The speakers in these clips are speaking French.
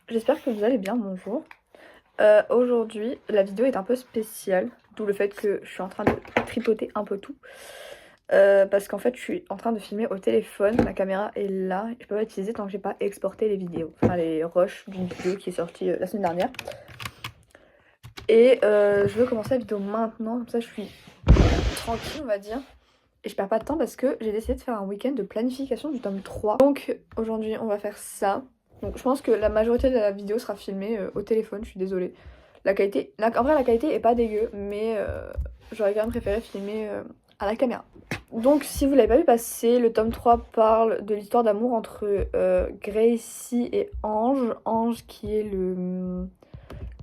J'espère que vous allez bien, bonjour. Aujourd'hui, la vidéo est un peu spéciale, d'où le fait que je suis en train de tripoter un peu tout. Parce qu'en fait, je suis en train de filmer au téléphone, la caméra est là, je peux pas l'utiliser tant que j'ai pas exporté les vidéos, enfin les rushs d'une vidéo qui est sortie la semaine dernière. Et je veux commencer la vidéo maintenant, comme ça je suis tranquille, on va dire. Et je perds pas de temps parce que j'ai décidé de faire un week-end de planification du tome 3. Donc aujourd'hui, on va faire ça. Donc je pense que la majorité de la vidéo sera filmée au téléphone, je suis désolée. La qualité, en vrai la qualité est pas dégueu, mais j'aurais quand même préféré filmer à la caméra. Donc si vous l'avez pas vu passer, le tome 3 parle de l'histoire d'amour entre Gracie et Ange. Ange qui est le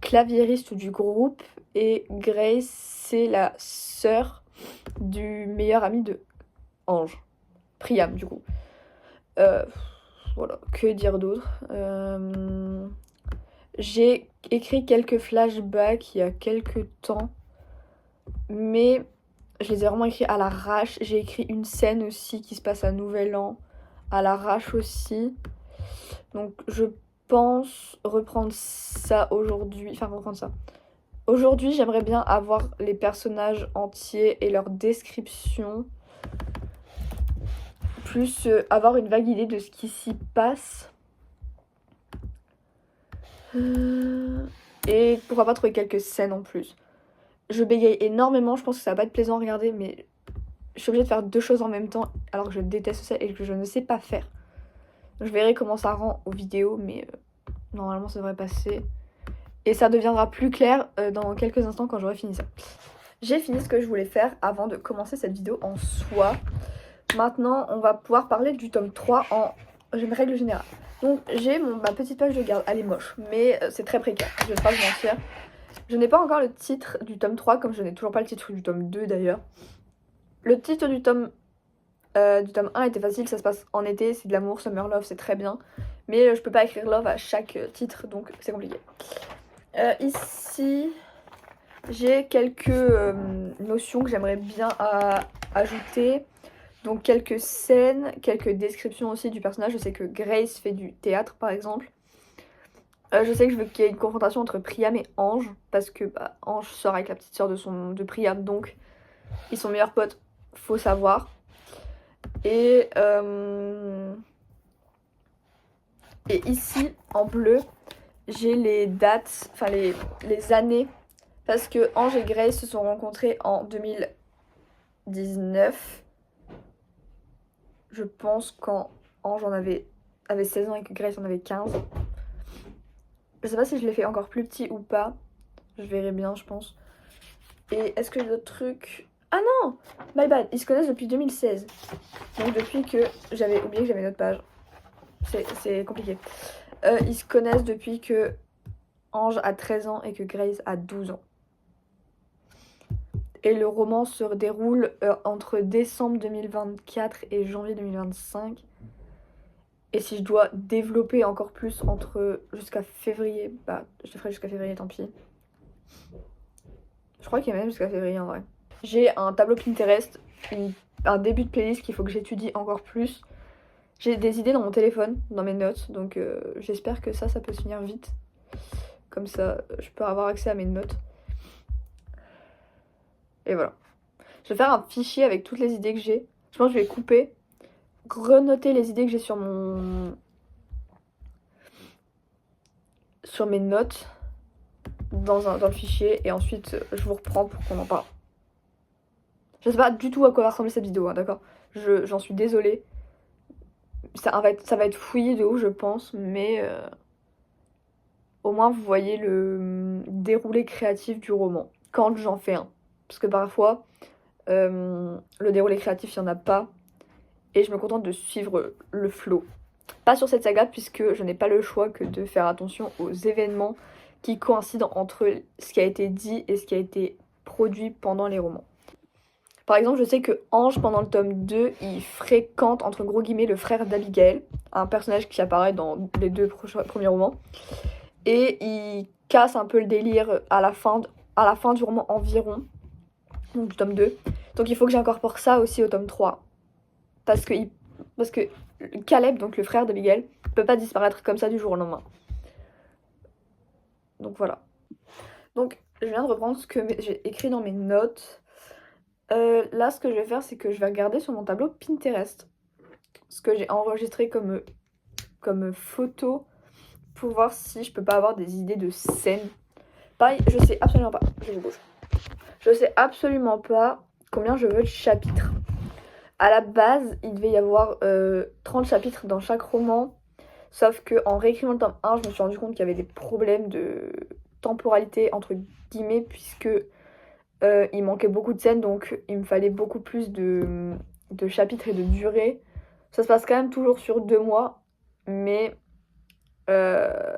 claviériste du groupe et Grace c'est la sœur du meilleur ami de Ange. Priam du coup. Voilà, que dire d'autre. J'ai écrit quelques flashbacks il y a quelques temps, mais je les ai vraiment écrits à l'arrache. J'ai écrit une scène aussi qui se passe à Nouvel An, à l'arrache aussi. Donc je pense reprendre ça aujourd'hui. Enfin, reprendre ça. Aujourd'hui, j'aimerais bien avoir les personnages entiers et leur description. Plus avoir une vague idée de ce qui s'y passe. Et pourquoi pas trouver quelques scènes en plus. Je bégaye énormément, je pense que ça va pas être plaisant à regarder, mais je suis obligée de faire deux choses en même temps alors que je déteste ça et que je ne sais pas faire. Je verrai comment ça rend aux vidéos, mais normalement ça devrait passer. Et ça deviendra plus clair dans quelques instants quand j'aurai fini ça. J'ai fini ce que je voulais faire avant de commencer cette vidéo en soi. Maintenant, on va pouvoir parler du tome 3 en règle générale. Donc j'ai ma petite page de garde, elle est moche, mais c'est très précaire, je vais pas vous mentir. Je n'ai pas encore le titre du tome 3, comme je n'ai toujours pas le titre du tome 2 d'ailleurs. Le titre du tome 1 était facile, ça se passe en été, c'est de l'amour, summer love, c'est très bien. Mais je peux pas écrire love à chaque titre, donc c'est compliqué. Ici, j'ai quelques notions que j'aimerais bien ajouter. Donc quelques scènes, quelques descriptions aussi du personnage. Je sais que Grace fait du théâtre par exemple. Je sais que je veux qu'il y ait une confrontation entre Priam et Ange, parce que Ange sort avec la petite sœur de Priam, donc ils sont meilleurs potes, faut savoir. Et ici, en bleu, j'ai les dates, enfin les années, parce que Ange et Grace se sont rencontrés en 2019. Je pense quand Ange avait 16 ans et que Grace en avait 15. Je sais pas si je l'ai fait encore plus petit ou pas. Je verrai bien, je pense. Et est-ce que j'ai d'autres trucs? Ah non! My bad, ils se connaissent depuis 2016. Donc depuis que j'avais oublié que j'avais une autre page. C'est compliqué. Ils se connaissent depuis que Ange a 13 ans et que Grace a 12 ans. Et le roman se déroule entre décembre 2024 et janvier 2025. Et si je dois développer encore plus jusqu'à février, je le ferai jusqu'à février, tant pis. Je crois qu'il y a même jusqu'à février en vrai. J'ai un tableau Pinterest, un début de playlist qu'il faut que j'étudie encore plus. J'ai des idées dans mon téléphone, dans mes notes, donc j'espère que ça peut se finir vite. Comme ça, je peux avoir accès à mes notes. Et voilà. Je vais faire un fichier avec toutes les idées que j'ai. Je pense que je vais couper, renoter les idées que j'ai sur mes notes dans le fichier et ensuite je vous reprends pour qu'on en parle. Je sais pas du tout à quoi va ressembler cette vidéo, hein, d'accord? J'en suis désolée. Ça va être fouillé de ouf, je pense, mais au moins vous voyez le déroulé créatif du roman, quand j'en fais un. Parce que parfois, le déroulé créatif, il n'y en a pas, et je me contente de suivre le flow. Pas sur cette saga, puisque je n'ai pas le choix que de faire attention aux événements qui coïncident entre ce qui a été dit et ce qui a été produit pendant les romans. Par exemple, je sais que Ange, pendant le tome 2, il fréquente, entre gros guillemets, le frère d'Abigail, un personnage qui apparaît dans les deux premiers romans. Et il casse un peu le délire à la fin du roman environ, donc du tome 2. Donc il faut que j'incorpore ça aussi au tome 3. Parce que Caleb, donc le frère d'Abigail, peut pas disparaître comme ça du jour au lendemain. Donc voilà. Donc je viens de reprendre ce que j'ai écrit dans mes notes. Là, ce que je vais faire, c'est que je vais regarder sur mon tableau Pinterest ce que j'ai enregistré comme photo pour voir si je peux pas avoir des idées de scènes. Pareil, je sais absolument pas. Je vous bouge. Je sais absolument pas combien je veux de chapitres. À la base, il devait y avoir 30 chapitres dans chaque roman. Sauf que en réécrivant le tome 1, je me suis rendu compte qu'il y avait des problèmes de temporalité entre guillemets, puisque il manquait beaucoup de scènes, donc il me fallait beaucoup plus de chapitres et de durée. Ça se passe quand même toujours sur 2 mois, mais euh,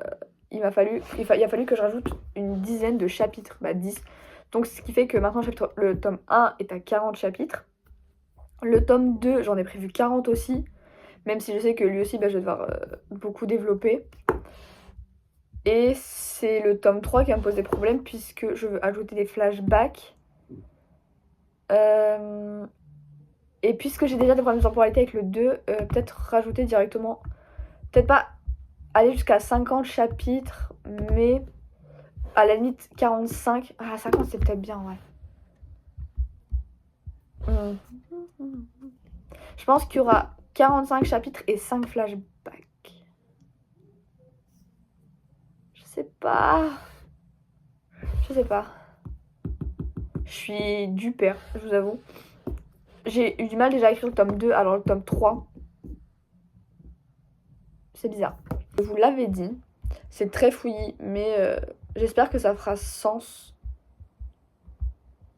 il a fallu que je rajoute une dizaine de chapitres, 10. Donc ce qui fait que maintenant le tome 1 est à 40 chapitres. Le tome 2, j'en ai prévu 40 aussi, même si je sais que lui aussi, je vais devoir beaucoup développer. Et c'est le tome 3 qui va me poser des problèmes puisque je veux ajouter des flashbacks. Et puisque j'ai déjà des problèmes de temporalité avec le 2, peut-être rajouter directement... Peut-être pas aller jusqu'à 50 chapitres, mais à la limite 45. Ah, 50 c'est peut-être bien, ouais. Je pense qu'il y aura 45 chapitres et 5 flashbacks. Je sais pas. Je sais pas. Je suis du père, je vous avoue. J'ai eu du mal déjà à écrire le tome 2, alors le tome 3, c'est bizarre. Je vous l'avais dit, c'est très fouillis, mais j'espère que ça fera sens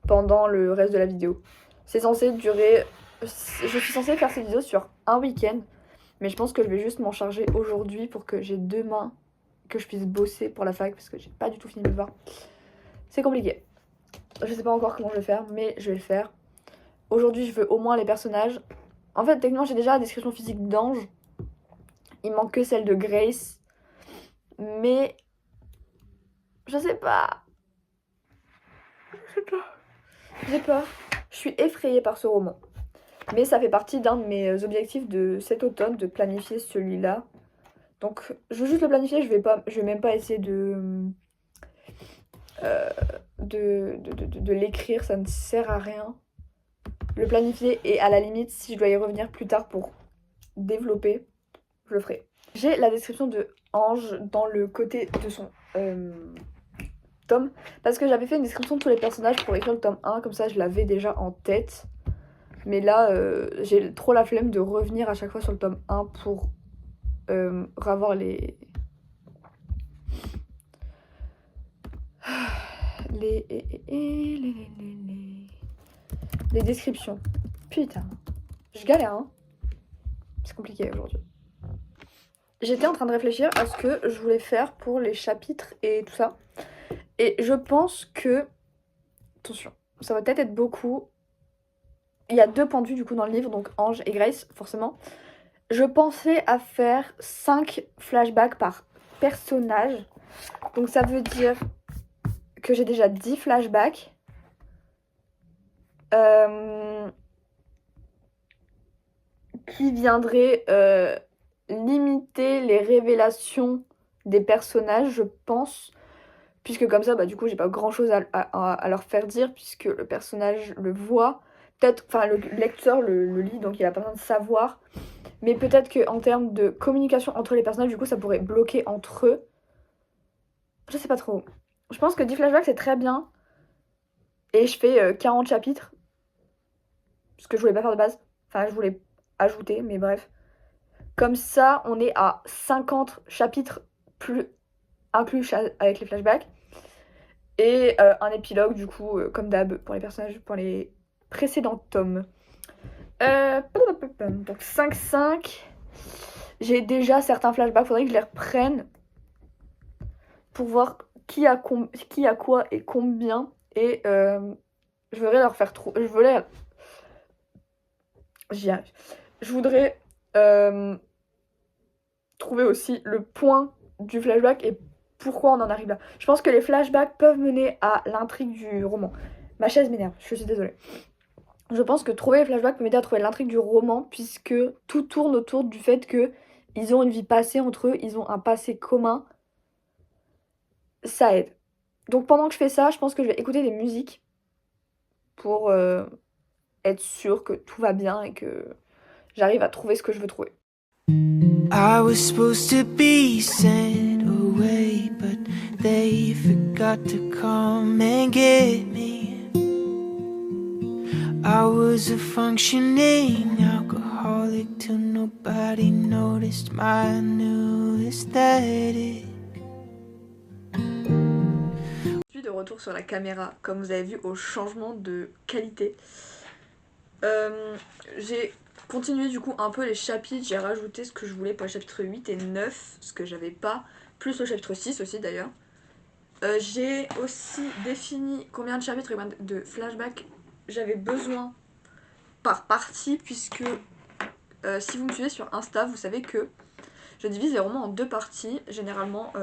pendant le reste de la vidéo. C'est censé durer... Je suis censée faire cette vidéo sur un week-end, mais je pense que je vais juste m'en charger aujourd'hui pour que j'ai demain que je puisse bosser pour la fac, parce que j'ai pas du tout fini de voir. C'est compliqué. Je sais pas encore comment je vais faire, mais je vais le faire. Aujourd'hui, je veux au moins les personnages. En fait, techniquement, j'ai déjà la description physique d'Ange. Il manque que celle de Grace. Mais... Je sais pas. J'ai peur. Je suis effrayée par ce roman. Mais ça fait partie d'un de mes objectifs de cet automne, de planifier celui-là. Donc, je veux juste le planifier, je vais même pas essayer de l'écrire, ça ne sert à rien. Le planifier et à la limite, si je dois y revenir plus tard pour développer, je le ferai. J'ai la description de Ange dans le côté de son tome, parce que j'avais fait une description de tous les personnages pour écrire le tome 1, comme ça je l'avais déjà en tête. Mais là, j'ai trop la flemme de revenir à chaque fois sur le tome 1 pour revoir les descriptions. Putain, je galère, hein. C'est compliqué aujourd'hui. J'étais en train de réfléchir à ce que je voulais faire pour les chapitres et tout ça. Et je pense que... Attention, ça va peut-être être beaucoup. Il y a 2 points de vue du coup dans le livre, donc Ange et Grace, forcément. Je pensais à faire 5 flashbacks par personnage. Donc ça veut dire que j'ai déjà 10 flashbacks. Qui viendraient limiter les révélations des personnages, je pense. Puisque comme ça, du coup, j'ai pas grand chose à leur faire dire, puisque le personnage le voit. Peut-être, enfin, le lecteur le lit, donc il a pas besoin de savoir. Mais peut-être qu'en termes de communication entre les personnages, du coup, ça pourrait bloquer entre eux. Je sais pas trop. Je pense que 10 flashbacks, c'est très bien. Et je fais 40 chapitres. Ce que je voulais pas faire de base. Enfin, je voulais ajouter, mais bref. Comme ça, on est à 50 chapitres plus inclus avec les flashbacks. Et un épilogue, du coup, comme d'hab, pour les personnages, pour les précédents tomes. Donc 5-5. J'ai déjà certains flashbacks, faudrait que je les reprenne pour voir qui a quoi et combien. Et je voudrais leur faire trop. J'y arrive. Je voudrais trouver aussi le point du flashback et pourquoi on en arrive là. Je pense que les flashbacks peuvent mener à l'intrigue du roman. Ma chaise m'énerve, je suis désolée. Je pense que trouver les flashbacks peut m'aider à trouver l'intrigue du roman, puisque tout tourne autour du fait que ils ont une vie passée entre eux, ils ont un passé commun. ça aide. Donc pendant que je fais ça, je pense que je vais écouter des musiques pour être sûre que tout va bien et que j'arrive à trouver ce que je veux trouver. I was supposed to be sent away, but they forgot to come and get me. I was a functioning alcoholic till nobody noticed my new aesthetic. Je suis de retour sur la caméra, comme vous avez vu au changement de qualité. J'ai continué du coup un peu les chapitres, j'ai rajouté ce que je voulais pour les chapitres 8 et 9, ce que j'avais pas, plus le chapitre 6 aussi d'ailleurs. J'ai aussi défini combien de chapitres et combien de flashbacks j'avais besoin par partie, puisque si vous me suivez sur Insta, vous savez que je divise les romans en deux parties, généralement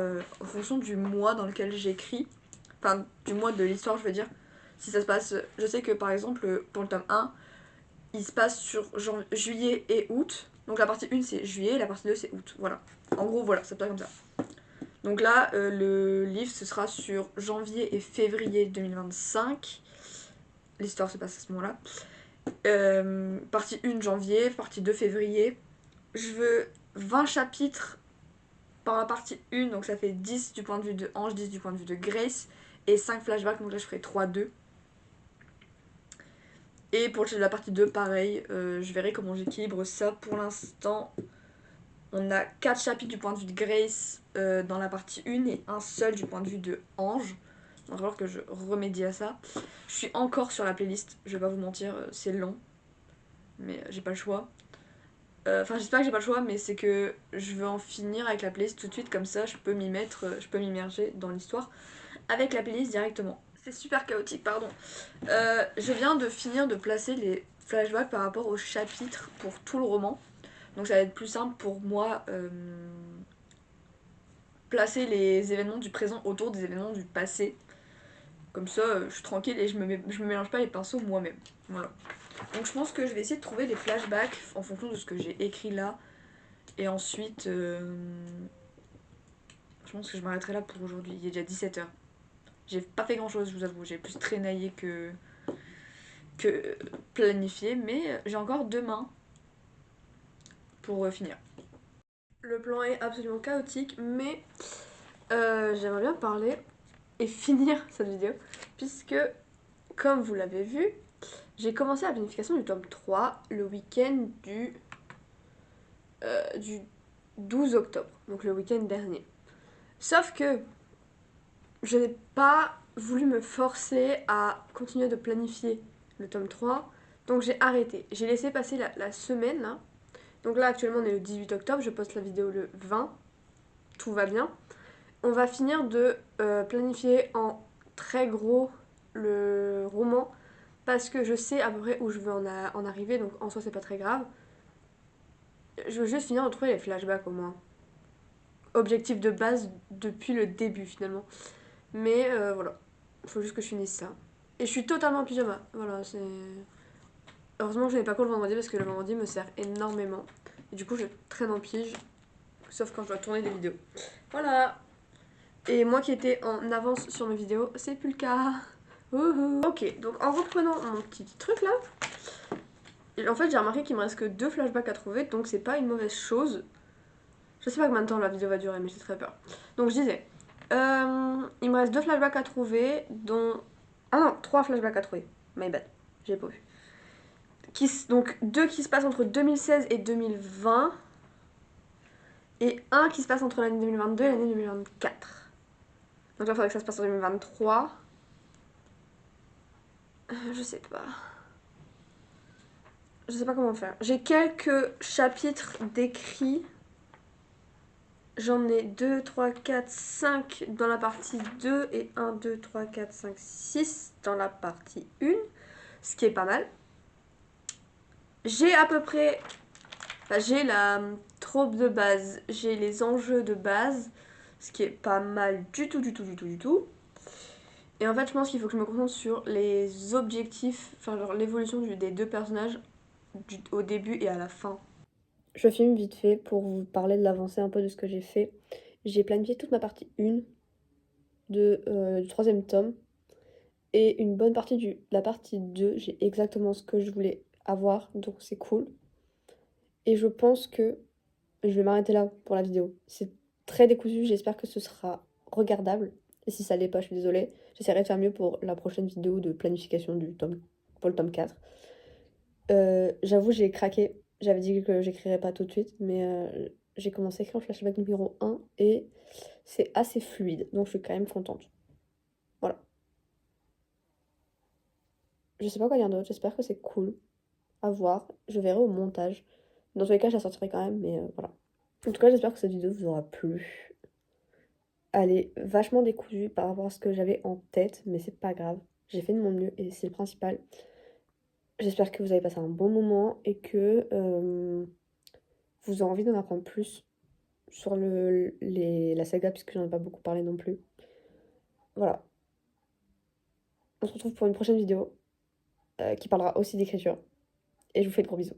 en fonction du mois dans lequel j'écris, enfin du mois de l'histoire je veux dire. Si ça se passe, je sais que par exemple pour le tome 1, il se passe sur juillet et août, donc la partie 1 c'est juillet, la partie 2 c'est août, voilà. En gros voilà, ça peut être comme ça. Donc là, le livre, ce sera sur janvier et février 2025. L'histoire se passe à ce moment-là. Partie 1 janvier, partie 2 février. Je veux 20 chapitres par la partie 1, donc ça fait 10 du point de vue de Ange, 10 du point de vue de Grace, et 5 flashbacks, donc là je ferai 3-2. Et pour la partie 2, pareil, je verrai comment j'équilibre ça. Pour l'instant, on a 4 chapitres du point de vue de Grace dans la partie 1 et un seul du point de vue de Ange. Il va falloir que je remédie à ça. Je suis encore sur la playlist, je vais pas vous mentir, c'est long. Mais j'ai pas le choix. Enfin, j'espère que j'ai pas le choix, mais c'est que je veux en finir avec la playlist tout de suite, comme ça je peux m'y mettre, je peux m'immerger dans l'histoire avec la playlist directement. C'est super chaotique, pardon. Je viens de finir de placer les flashbacks par rapport au chapitre pour tout le roman. Donc ça va être plus simple pour moi placer les événements du présent autour des événements du passé. Comme ça, je suis tranquille et je me mélange pas les pinceaux moi-même. Voilà. Donc je pense que je vais essayer de trouver les flashbacks en fonction de ce que j'ai écrit là. Et ensuite, je pense que je m'arrêterai là pour aujourd'hui. Il est déjà 17h. J'ai pas fait grand chose, je vous avoue. J'ai plus traînaillé que planifié. Mais j'ai encore demain pour finir. Le plan est absolument chaotique, mais j'aimerais bien parler et finir cette vidéo, puisque, comme vous l'avez vu, j'ai commencé la planification du tome 3 le week-end du 12 octobre, donc le week-end dernier. Sauf que je n'ai pas voulu me forcer à continuer de planifier le tome 3, donc j'ai arrêté. J'ai laissé passer la semaine, là. Donc là, actuellement, on est le 18 octobre, je poste la vidéo le 20, tout va bien. On va finir de planifier en très gros le roman parce que je sais à peu près où je veux en arriver, donc en soi c'est pas très grave. Je veux juste finir de trouver les flashbacks au moins. Objectif de base depuis le début finalement. Mais voilà, il faut juste que je finisse ça. Et je suis totalement en pyjama, voilà, c'est... Heureusement que je n'ai pas cours le vendredi parce que le vendredi me sert énormément. Et du coup je traîne en pige, sauf quand je dois tourner des vidéos. Voilà. Et moi qui étais en avance sur mes vidéos, c'est plus le cas. Ok, donc en reprenant mon petit truc là, en fait j'ai remarqué qu'il me reste que 2 flashbacks à trouver, donc c'est pas une mauvaise chose. Je sais pas combien de temps la vidéo va durer, mais j'ai très peur. Donc je disais, il me reste 2 flashbacks à trouver, dont... Ah non, 3 flashbacks à trouver. My bad, j'ai pas vu. Donc 2 qui se passent entre 2016 et 2020, et un qui se passe entre l'année 2022 et l'année 2024. Donc là, il faudrait que ça se passe en 2023. Je sais pas. Je sais pas comment faire. J'ai quelques chapitres d'écrits. J'en ai 2, 3, 4, 5 dans la partie 2 et 1, 2, 3, 4, 5, 6 dans la partie 1. Ce qui est pas mal. J'ai à peu près... Enfin, j'ai la trope de base. J'ai les enjeux de base. Ce qui est pas mal du tout, du tout, du tout, du tout. Et en fait, je pense qu'il faut que je me concentre sur les objectifs, enfin genre l'évolution des 2 personnages au début et à la fin. Je filme vite fait pour vous parler de l'avancée un peu de ce que j'ai fait. J'ai planifié toute ma partie 1. du troisième tome. Et une bonne partie de la partie 2, j'ai exactement ce que je voulais avoir, donc c'est cool. Et je pense que je vais m'arrêter là pour la vidéo. C'est très décousu, j'espère que ce sera regardable. Et si ça l'est pas, je suis désolée. J'essaierai de faire mieux pour la prochaine vidéo de planification pour le tome 4. J'avoue, j'ai craqué. J'avais dit que j'écrirais pas tout de suite, mais j'ai commencé à écrire le flashback numéro 1 et c'est assez fluide, donc je suis quand même contente. Voilà. Je sais pas quoi dire d'autre, j'espère que c'est cool à voir. Je verrai au montage. Dans tous les cas, je la sortirai quand même, mais voilà. En tout cas, j'espère que cette vidéo vous aura plu. Elle est vachement décousue par rapport à ce que j'avais en tête, mais c'est pas grave. J'ai fait de mon mieux et c'est le principal. J'espère que vous avez passé un bon moment et que vous avez envie d'en apprendre plus sur la saga, puisque j'en ai pas beaucoup parlé non plus. Voilà. On se retrouve pour une prochaine vidéo qui parlera aussi d'écriture. Et je vous fais de gros bisous.